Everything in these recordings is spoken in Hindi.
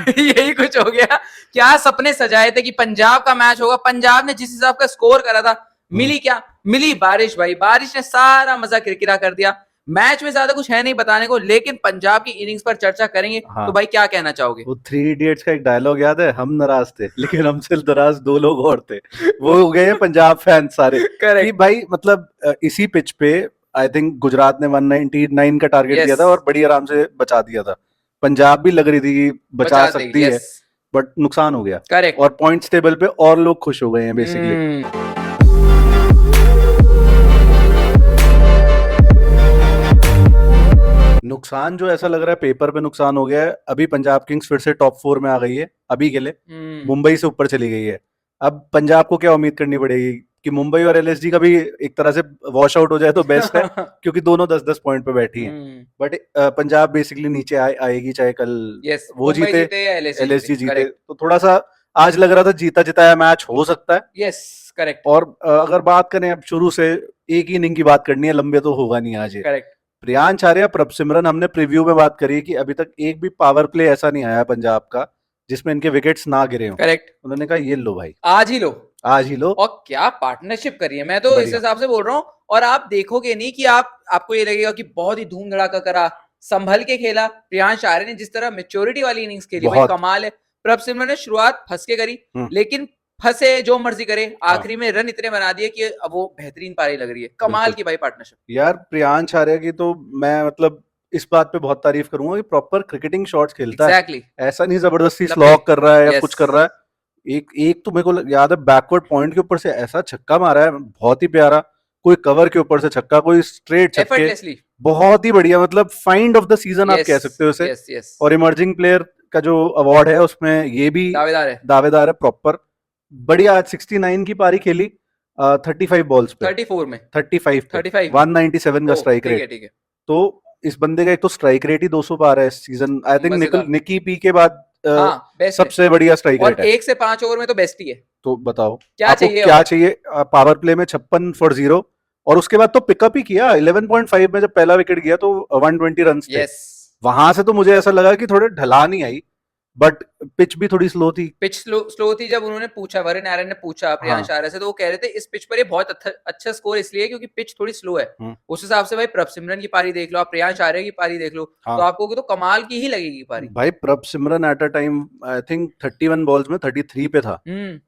यही कुछ हो गया। क्या सपने सजाए थे कि पंजाब का मैच होगा, पंजाब ने जिस हिसाब का स्कोर करा था, मिली क्या? मिली बारिश भाई, बारिश ने सारा मजा किरकिरा कर दिया। मैच में ज्यादा कुछ है नहीं बताने को, लेकिन पंजाब की इनिंग्स पर चर्चा करेंगे। हाँ, तो भाई क्या कहना चाहोगे? वो थ्री इडियट्स का एक डायलॉग याद है, हम नाराज थे लेकिन हमसे नाराज दो लोग और थे, वो हो गए हैं पंजाब फैन सारे। कि करेक्ट। भाई मतलब इसी पिच पे आई थिंक गुजरात ने 199 का टारगेट दिया यस, था और बड़ी आराम से बचा दिया था। पंजाब भी लग रही थी कि बचा बचा देगी। सकती है, यस, बट नुकसान हो गया। करेक्ट। और पॉइंट्स टेबल पे और लोग खुश हो गए हैं बेसिकली। नुकसान जो ऐसा लग रहा है पेपर पे नुकसान हो गया है, अभी पंजाब किंग्स फिर से टॉप 4 में आ गई है अभी के लिए, मुंबई से ऊपर चली गई है। अब पंजाब को क्या उम्मीद करनी पड़ेगी कि मुंबई और एलएसजी का भी एक तरह से वॉश आउट हो जाए तो बेस्ट है, क्योंकि दोनों 10-10 पॉइंट पे बैठी हैं। बट पंजाब बेसिकली नीचे आएगी चाहे कल यस, वो मुंबई जीते, जीते या एलएसजी एलएसजी जीते। जीते। करेक्ट। तो थोड़ा सा आज लग रहा था जीता जिताया मैच हो सकता है। Yes, correct. और अगर बात करें अब शुरू से, एक ही इनिंग की बात करनी है, लंबे तो होगा नहीं आज ये। करेक्ट। प्रियांश आर्या, प्रभसिमरन, हमने प्रीव्यू में बात करी कि अभी तक एक भी पावर प्ले ऐसा नहीं आया पंजाब का जिसमें इनके विकेट्स ना गिरे हों। करेक्ट। उन्होंने कहा ये लो भाई, आज ही लो। आज ही लो। और क्या पार्टनरशिप करी है, मैं तो इस बढ़िया। हिसाब से बोल रहा हूँ। और आप देखोगे नहीं कि आपको ये लगेगा कि बहुत ही धूम धड़ाका करा, संभल के खेला। प्रियांश आर्य ने जिस तरह मेच्योरिटी वाली इनिंग्स खेली भाई, बहुत। कमाल है। प्रभ सिमरन ने शुरुआत फंस के करी, हम्म, लेकिन फंसे जो मर्जी करे, हाँ, आखिरी में रन इतने बना दिए कि अब वो बेहतरीन पारी लग रही है। कमाल बिल्कुल। की भाई पार्टनरशिप। यार प्रियांश आर्या की तो मैं मतलब इस बात पे बहुत तारीफ करूंगा कि प्रॉपर क्रिकेटिंग शॉट्स खेलता है। एग्जैक्टली। ऐसा नहीं जबरदस्ती लपे। स्लॉग कर रहा है या यस। कुछ कर रहा है। एक एक तो मेरे को याद है बैकवर्ड पॉइंट के ऊपर से ऐसा छक्का मारा है, बहुत ही प्यारा। कोई कवर के ऊपर से छक्का, कोई स्ट्रेट छक्के, एफर्टलेसली। बहुत ही बढ़िया। मतलब फाइंड ऑफ द सीजन आप यस, कह सकते हो इसे। Yes, yes. और इमर्जिंग प्लेयर का जो अवार्ड है उसमें ये भी दावेदार है। दावेदार है प्रॉपर। बढ़िया। आज 69 की पारी खेली 35 बॉल्स पे, 34 में। 35 पे 35 में। 197 का ओ, स्ट्राइक ठीक है, रेट। ठीक है। तो इस बंदे का एक तो स्ट्राइक रेट ही 200 पार है इस सीजन। आई थिंक मजेदार। निकी पी के बाद हाँ, बेस्ट है। सबसे बढ़िया स्ट्राइक और रेट है। 1 से 5 ओवर में तो बेस्ट ही है। तो बताओ क्या आपको चाहिए क्या और? चाहिए। पावर प्ले में 56 फॉर 0, और उसके बाद तो पिकअप ही किया 11.5 में जब पहला विकेट गया तो 120 रन थे। यस। वहां से तो मुझे ऐसा लगा कि थोड़े ढलान ही आई, बट पिच भी थोड़ी स्लो थी। पिच स्लो थी। जब उन्होंने पूछा, वरुण नारायण ने पूछा प्रियांश हाँ। आर्य से, तो वो कह रहे थे इस पिच पर ये बहुत अच्छा स्कोर इसलिए है क्योंकि पिच थोड़ी स्लो है। हम्म, उस हिसाब से भाई प्रभसिमरन की पारी देख लो, आप प्रियांश आर्य की पारी देख लो, तो हाँ आपको तो कमाल की ही लगेगी पारी। भाई Prabhsimran at a time I think 31 balls में 33 पे था।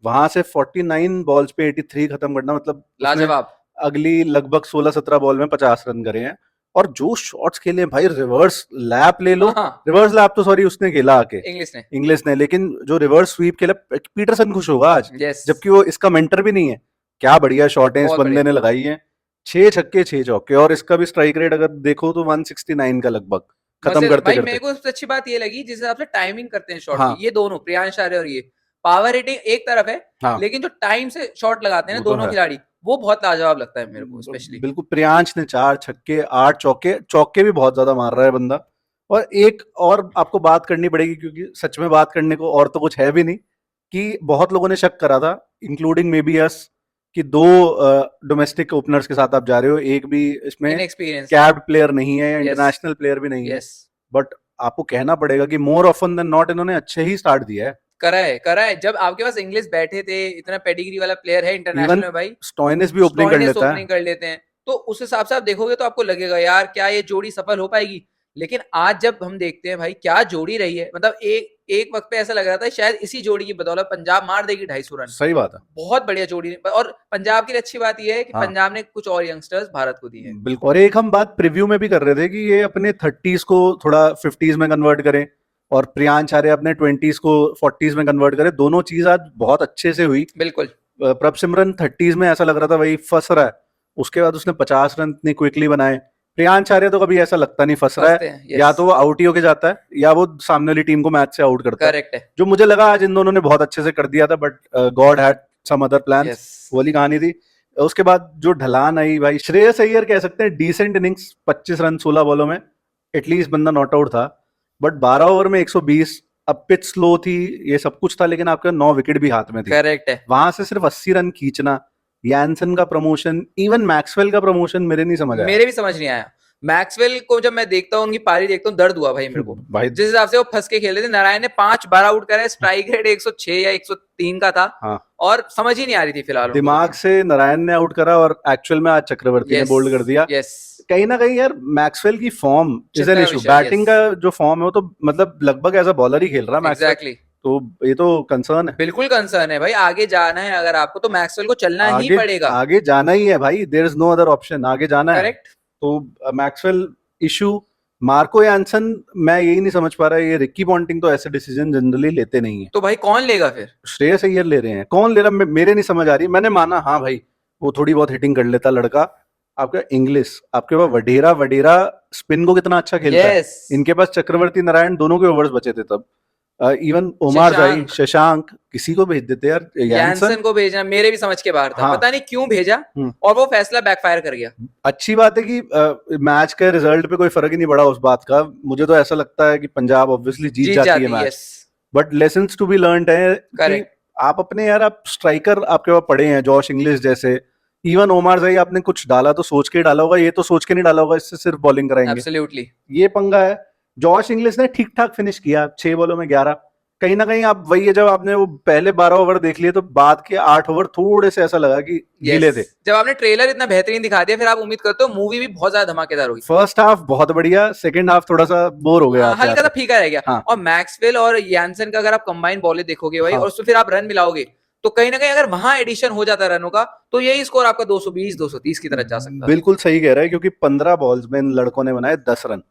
वहां से 49 बॉल्स पे 83 खत्म करना, मतलब उसने लाजवाब। अगली लगभग 16-17 बॉल में 50 रन करे हैं। और जो शॉट्स खेले भाई, रिवर्स लैप ले लो। हाँ, हाँ। रिवर्स लैप तो सॉरी उसने खेला आके, इंग्लिश ने। इंग्लिश ने, लेकिन जो रिवर्स स्वीप खेला पीटरसन खुश होगा आज, यस। जबकि वो इसका मेंटर भी नहीं है। क्या बढ़िया शॉट है इस बहुत बंदे बढ़िया। ने लगाई है। 6 छक्के 6 चौके, और इसका भी स्ट्राइक रेट अगर देखो तो 169 का लगभग खत्म मजे करते भाई, करते। मेरे को सबसे अच्छी बात ये लगी जिस हिसाब से टाइमिंग करते हैं शॉट की, हाँ, ये दोनों प्रियांश आर्य और ये पावर रेटिंग एक तरफ है, हाँ, लेकिन जो टाइम से शॉट लगाते हैं वो ना तो दोनों है। खिलाड़ी, वो बहुत लाजवाब लगता है मेरे को स्पेशली। बिल्कुल। प्रियांश ने 4 छक्के 8 चौके, चौके भी बहुत ज्यादा मार रहा है बंदा। और एक और आपको बात करनी पड़ेगी, क्योंकि सच में बात करने को और तो कुछ है भी नहीं, कि बहुत लोगों ने शक करा था इंक्लूडिंग मे बी अस कि 2 डोमेस्टिक ओपनर्स के साथ आप जा रहे हो, एक भी इसमें इनएक्सपीरियंस। कैप्ड प्लेयर नहीं है या यस, इंटरनेशनल प्लेयर भी नहीं है। यस। बट आपको कहना पड़ेगा कि मोर ऑफन देन नॉट इन्होंने अच्छे ही स्टार्ट दिया है। करा है। जब आपके पास इंग्लिश बैठे थे, इतना पेडिग्री वाला प्लेयर है इंटरनेशनल इवन में भाई, स्टॉइनिस भी ओपनिंग कर स्टॉइनिस लेता है। ओपनिंग कर लेते हैं, तो उस हिसाब से आप देखोगे तो आपको लगेगा यार क्या ये जोड़ी सफल हो पाएगी। लेकिन आज जब हम देखते हैं भाई क्या जोड़ी रही है, मतलब एक एक वक्त पे ऐसा लग रहा था शायद इसी जोड़ी की बदौलत पंजाब मार देगी 250 रन। सही बात है। बहुत बढ़िया जोड़ी। और पंजाब की अच्छी बात यह है कि हाँ, पंजाब ने कुछ और यंगस्टर्स भारत को दिए हैं। बिल्कुल। और एक हम बात प्रीव्यू में भी कर रहे थे कि ये अपने 30s को थोड़ा 50s में कन्वर्ट करें, और प्रियांश आर्य अपने 20s को 40s में कन्वर्ट करें। दोनों चीज आज बहुत अच्छे से हुई। बिल्कुल। प्रभसिमरन 30s में ऐसा लग रहा था वही फंस रहा है, उसके बाद उसने 50 रन इतनी क्विकली बनाए। प्रियांश आर्य तो कभी ऐसा लगता नहीं फंस रहा फंसते है, हैं। या यस, तो वो आउट ही होके जाता है या वो सामने वाली टीम को मैच से आउट करता है, करेक्ट है। जो मुझे लगा आज इन दोनों ने बहुत अच्छे से कर दिया था। But God had some other plans, yes. वो वाली कहानी थी। उसके बाद जो ढलान आई भाई, श्रेयस अय्यर कह सकते हैं डिसेंट इनिंग्स, 25 रन 16 बॉलों में, एटलीस्ट बंदा नॉट आउट था। बट 12 ओवर में 120, अब पिच स्लो थी, ये सब कुछ था, लेकिन आपके 9 विकेट भी हाथ में थी। करेक्ट है। वहां से सिर्फ 80 रन खींचना, यानसन का प्रमोशन, इवन मैक्सवेल का प्रमोशन मेरे नहीं समझ आया। मेरे भी समझ नहीं आया। मैक्सवेल को जब मैं देखता हूँ, उनकी पारी देखता हूँ, दर्द हुआ भाई मेरे को। भाई जिस हिसाब से वो फंस के खेल रहे थे, नारायण ने 5 बार आउट करा, स्ट्राइक रेट 106 या 103 का था, हाँ, और समझ ही नहीं आ रही थी फिलहाल उनको। दिमाग से नारायण ने आउट करा और एक्चुअल में आज चक्रवर्ती ने बोल्ड कर दिया। यस, कहीं ना कहीं यार मैक्सवेल की फॉर्म इज एन चिंता इशू। विषय, बैटिंग yes. का जो फॉर्म है वो तो मतलब लगभग एज अ बॉलर ही खेल रहा है मैक्सवेल, एग्जैक्टली, तो ये तो कंसर्न है। बिल्कुल कंसर्न है भाई। आगे जाना है अगर आपको, तो मैक्सवेल को चलना ही आगे पड़ेगा। आगे जाना ही है भाई, there is no other option, आगे जाना है। करेक्ट। तो मैक्सवेल इशू, मार्को यानसन, मैं यही नहीं समझ पा रहा, ये रिकी पॉन्टिंग तो ऐसे डिसीजन जनरली लेते नहीं है। तो भाई कौन लेगा फिर? श्रेयस अय्यर ले रहे हैं, कौन ले रहा मेरे नहीं समझ आ रही। मैंने माना हाँ भाई वो थोड़ी बहुत हिटिंग कर लेता लड़का, आपका इंग्लिश, आपके पास वडेरा, वडेरा स्पिन को कितना अच्छा खेलता है। यस, इनके पास चक्रवर्ती नारायण दोनों के ओवर्स बचे थे तब। इवन ओमार जाई, शशांक, किसी को भेज देते यार। यानसन को भेजना मेरे भी समझ के बाहर था। हाँ। पता नहीं क्यों भेजा, हम्म। और वो फैसला बैकफायर कर गया। अच्छी बात है कि मैच के रिजल्ट पे कोई फर्क ही नहीं पड़ा उस बात का। मुझे तो ऐसा लगता है कि पंजाब ऑब्वियसली जीत जाती है match, yes, but lessons to be learned है कि करेक्ट। आप अपने यार, आप स्ट्राइकर आपके पास पड़े हैं, जॉश इंग्लिश जैसे, इवन ओमार जाई, आपने कुछ डाला तो सोच के डाला होगा, ये तो सोच के नहीं डाला होगा, इससे सिर्फ बॉलिंग कराएंगे। एब्सोल्युटली। ये पंगा है। जॉश इंग्लिश ने ठीक ठाक फिनिश किया 6 बॉलों में 11। कहीं ना कहीं आप वही है, जब आपने वो पहले 12 ओवर देख लिए तो बाद के 8 ओवर थोड़े से ऐसा लगा कि गीले थे। जब आपने ट्रेलर इतना बेहतरीन दिखा दिया, फिर आप उम्मीद करते हो मूवी भी बहुत ज्यादा धमाकेदार होगी। फर्स्ट हाफ बहुत बढ़िया, सेकंड हाफ थोड़ा सा बोर हो गया, हल्का सा फीका रह गया। हाँ। और मैक्सवेल और यानसन का अगर आप कंबाइन बॉलें देखोगे भाई, हाँ। और उसमें फिर आप रन मिलाओगे, तो कहीं ना कहीं अगर वहां एडिशन हो जाता रनों का, तो यही स्कोर आपका 220 230 की तरफ जा सकता है। बिल्कुल सही कह रहा है, क्योंकि 15 बॉल्स में इन लड़कों ने बनाए 10 रन।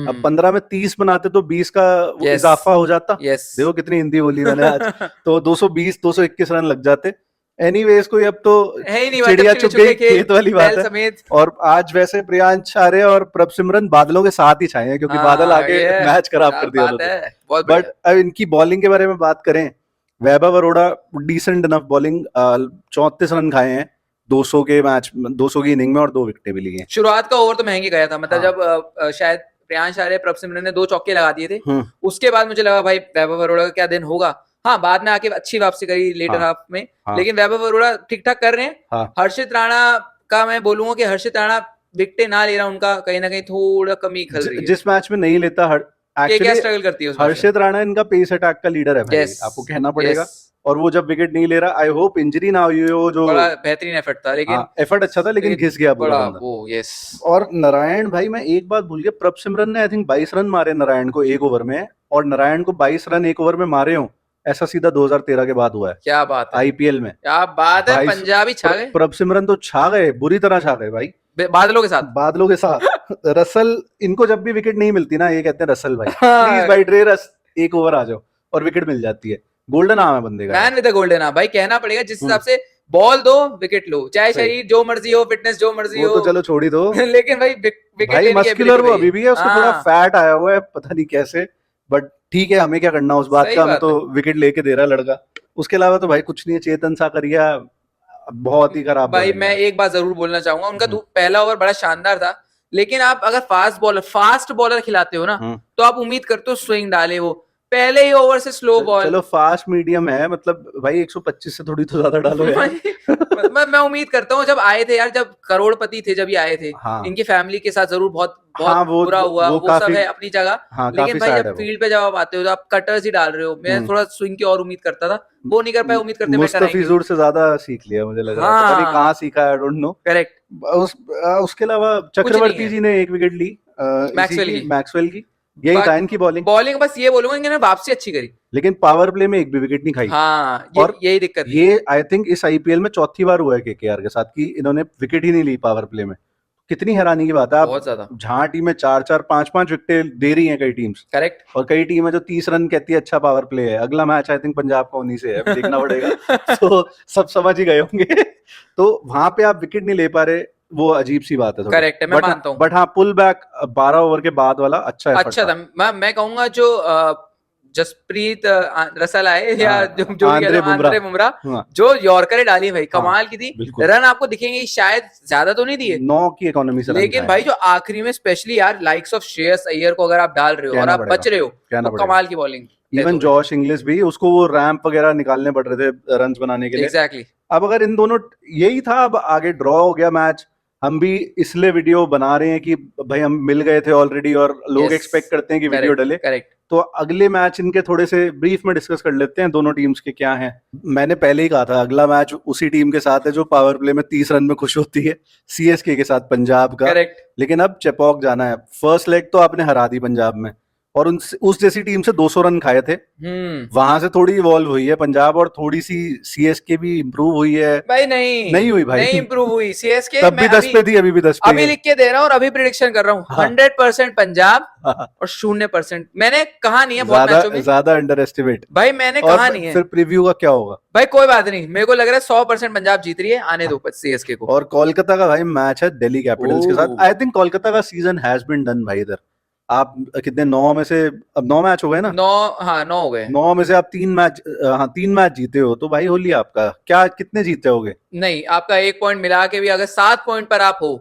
अब 15 में 30 बनाते तो 20 का इजाफा हो जाता। देखो कितनी हिंदी बोली मैंने आज। तो 220 221 रन लग जाते। एनीवेज, कोई अब तो चिड़िया चुग गई खेत वाली बात है समेत। और आज वैसे प्रियांश आर्य और प्रभसिमरन बादलों के साथ ही छाए हैं, क्योंकि बादल आके मैच खराब कर दिया उन्होंने। बट अब इनकी बॉलिंग के बारे में बात करें, Vaibhav Arora decent enough bowling, 34 run खाए हैं 200 के मैच, 200 की इनिंग में, और 2 विकेटें भी ली हैं। शुरुआत का ओवर तो महंगे गया था, मतलब जब शायद प्रियांश आर्य, प्रभसिमरन ने 2 चौके लगा दिए थे, उसके बाद मुझे लगा भाई वैभव अरोड़ा का क्या दिन होगा। हाँ, बाद में आके अच्छी वापसी करी लेटर हाफ में, लेकिन वैभव अरोड़ा ठीक ठाक कर रहे हैं। हर्षित राणा का मैं बोलूंगा कि हर्षित राणा विकेटें ना ले रहा, उनका कहीं ना कहीं थोड़ा कमी खल रही है। जिस मैच में नहीं लेता, क्या स्ट्रगल करती है हर्षित राणा इनका पेस अटैक का लीडर है भाई, आपको कहना पड़ेगा। और वो जब विकेट नहीं ले रहा, आई होप इंजरी ना हुई हो, जो बड़ा बेहतरीन एफर्ट था, लेकिन एफर्ट अच्छा था, लेकिन घिस गया पूरा बंदा। वो यस। और नारायण भाई, मैं एक बात भूल गया, प्रभसिमरन ने आई थिंक 22 रन मारे नारायण को 1 ओवर में, और नारायण को 22 रन 1 ओवर में मारे हो, ऐसा सीधा 2013 के बाद हुआ है। क्या बात है, आईपीएल में। क्या बात है, पंजाबी छा गए। प्रभसिमरन तो छा गए, बुरी तरह छा गए भाई, बादलों के साथ। रसल, इनको जब भी विकेट नहीं मिलती ना, ये कहते हैं रसल भाई प्लीज भाई ड्रे रस, 1 ओवर आ जाओ, और विकेट मिल जाती है। गोल्डन आर्म है बंदे का, man with the golden arm भाई, कहना पड़ेगा। जिस हिसाब से बॉल दो विकेट लो, चाहे शरीर जो मर्जी हो, फिटनेस जो मर्जी हो, तो चलो छोड़ ही दो लेकिन भाई विकेट भाई मस्कुलर वो अभी भी है, उसको थोड़ा फैट आया हुआ है, पता नहीं कैसे, बट ठीक है, हमें क्या करना उस बात का, हमें तो विकेट लेके दे रहा लड़का। उसके अलावा तो भाई कुछ नहीं है। चेतन साकरिया बहुत ही खराब भाई। मैं एक बात जरूर बोलना चाहूंगा, उनका पहला ओवर बड़ा शानदार था, लेकिन आप अगर फास्ट बॉलर खिलाते हो ना, तो आप उम्मीद करते हो स्विंग डाले वो, पहले ही ओवर से स्लो बॉल। चलो फास्ट मीडियम है, मतलब भाई 125 से थोड़ी तो ज्यादा डालो यार। मैं उम्मीद करता हूँ, जब आए थे यार, जब करोड़पति थे, जब ये आए थे, इनकी फैमिली के साथ जरूर बहुत बुरा हुआ, वो सब है अपनी जगह। लेकिन भाई जब फील्ड पे जब आप आते हो, तो आप कटर्स ही डाल रहे हो। मैं थोड़ा स्विंग की और उम्मीद करता था, वो नहीं कर पाए। उम्मीद करते मुस्तफिजुर से ज्यादा सीख लिया मुझे लग रहा है, पता नहीं कहाँ सीखा, आई डोंट नो। करेक्ट। उसके अलावा चक्रवर्ती जी ने 1 विकेट ली, मैक्सवेल की, यही था इनकी बॉलिंग। बस ये बोलूंगा, इन्होंने वापसी अच्छी करी, लेकिन पावर प्ले में 1 भी विकेट नहीं खाई। और यही दिक्कत, ये आई थिंक इस आईपीएल में चौथी बार हुआ है केकेआर के साथ कि इन्होंने विकेट ही नहीं ली पावर प्ले में। कितनी हैरानी की बात है। बहुत ज्यादा। जहां टीमें 4-4 5-5 विकेट दे रही हैं कई टीम्स, करेक्ट, और कई टीम है जो 30 रन कहती है अच्छा पावर प्ले है। अगला मैच आई थिंक पंजाब का उन्हीं से है, देखना पड़ेगा। तो सब समझ ही गए होंगे। तो वहां पे आप विकेट नहीं ले पा रहे, वो अजीब सी बात है। करेक्ट है, मैं मानता हूं। बट हाँ, पुल बैक 12 ओवर के बाद वाला अच्छा था। मैं कहूंगा जो जसप्रीत रसल आए, या जो आंद्रे बुमराह, जो यॉर्कर डाली भाई, कमाल की थी। रन आपको दिखेंगे शायद ज्यादा तो नहीं दिए, 9 की इकोनॉमी से, लेकिन भाई जो आखिरी में स्पेशली यार लाइक्स ऑफ श्रेयस अय्यर को अगर आप डाल रहे हो और आप बच रहे हो, तो कमाल की बॉलिंग। इवन जॉश इंग्लिश भी, उसको वो रैंप वगैरह निकालने पड़ रहे थे रन्स बनाने के लिए। एग्जैक्टली। अब अगर इन दोनों, यही था, अब आगे ड्रॉ हो गया मैच, हम भी इसलिए वीडियो बना रहे हैं कि भाई हम मिल गए थे ऑलरेडी और लोग Yes. एक्सपेक्ट करते हैं कि वीडियो डले, करेक्ट। तो अगले मैच इनके थोड़े से ब्रीफ में डिस्कस कर लेते हैं दोनों टीम्स के क्या हैं। मैंने पहले ही कहा था अगला मैच उसी टीम के साथ है जो पावर प्ले में 30 रन में खुश होती है, सीएसके के साथ पंजाब का। करेक्ट। लेकिन अब चेपॉक जाना है। फर्स्ट लेग तो आपने हरा दी पंजाब में और उस जैसी टीम से 200 रन खाए थे, वहां से थोड़ी इवॉल्व हुई है पंजाब और थोड़ी सी सीएसके भी इंप्रूव हुई है। भाई नहीं हुई भाई, नहीं इंप्रूव हुई सीएसके। तब भी 10 पे थी, अभी भी 10 पे अभी लिख के दे रहा हूँ और अभी प्रिडिक्शन कर रहा हूँ। हाँ। 100% पंजाब और 0%। मैंने कहा नहीं है बहुत मैचों में, ज्यादा अंडर एस्टिमेट भाई मैंने कहा नहीं है। फिर प्रीव्यू का क्या होगा भाई कोई बात नहीं, मेरे को लग रहा है 100% पंजाब जीत रही है, आने दो सीएसके को। और कोलकाता का भाई मैच है दिल्ली कैपिटल्स के साथ। आई थिंक कोलकाता का सीजन हैज बीन डन भाई। इधर आप कितने 9 में से अब 9 मैच हो गए ना, 9 हो गए। 9 में से आप 3 मैच, हाँ 3 मैच जीते हो, तो भाई होली आपका क्या, कितने जीते होगे? नहीं, आपका 1 पॉइंट मिला के भी अगर 7 पॉइंट पर आप हो,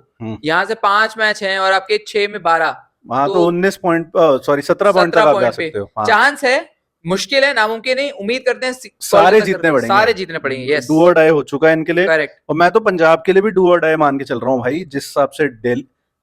यहाँ से 5 मैच हैं और आपके 6 में 12, हाँ तो 19 पॉइंट, सॉरी 17 पॉइंट तक आप जा सकते हो। हाँ। चांस है, मुश्किल है, नामुमकिन नहीं, उम्मीद करते हैं सारे जीतने पड़ेंगे, सारे जीतने पड़ेंगे। यस, डू और डाई हो चुका है इनके लिए। करेक्ट। और मैं तो पंजाब के लिए भी डू और डाई मान के चल रहा हूँ भाई, जिस हिसाब से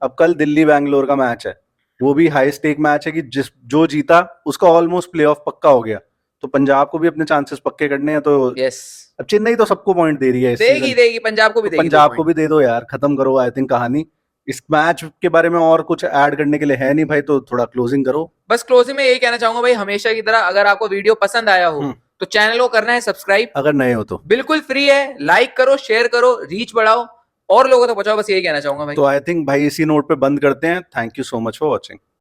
अब कल दिल्ली बैंगलोर का मैच है, वो भी हाई स्टेक मैच है कि जो जीता उसका ऑलमोस्ट प्लेऑफ पक्का हो गया, तो पंजाब को भी अपने चांसेस पक्के करने हैं। तो यस, अब चेन्नई तो सबको पॉइंट दे रही है, देगी पंजाब को भी देगी, पंजाब को भी दे दो यार, खत्म करो आई थिंक कहानी। इस मैच के बारे में और कुछ ऐड करने के लिए है नहीं भाई, तो थोड़ा क्लोजिंग करो। बस क्लोजिंग में यही कहना चाहूंगा भाई, हमेशा की तरह अगर आपको वीडियो पसंद आया हो तो चैनल को करना है सब्सक्राइब, अगर नए हो तो बिल्कुल फ्री है। लाइक करो, शेयर करो, रीच बढ़ाओ और लोगों तक पहुंचाओ, बस यही कहना चाहूंगा भाई। तो आई थिंक भाई इसी नोट पे बंद करते हैं। Thank you so much for watching.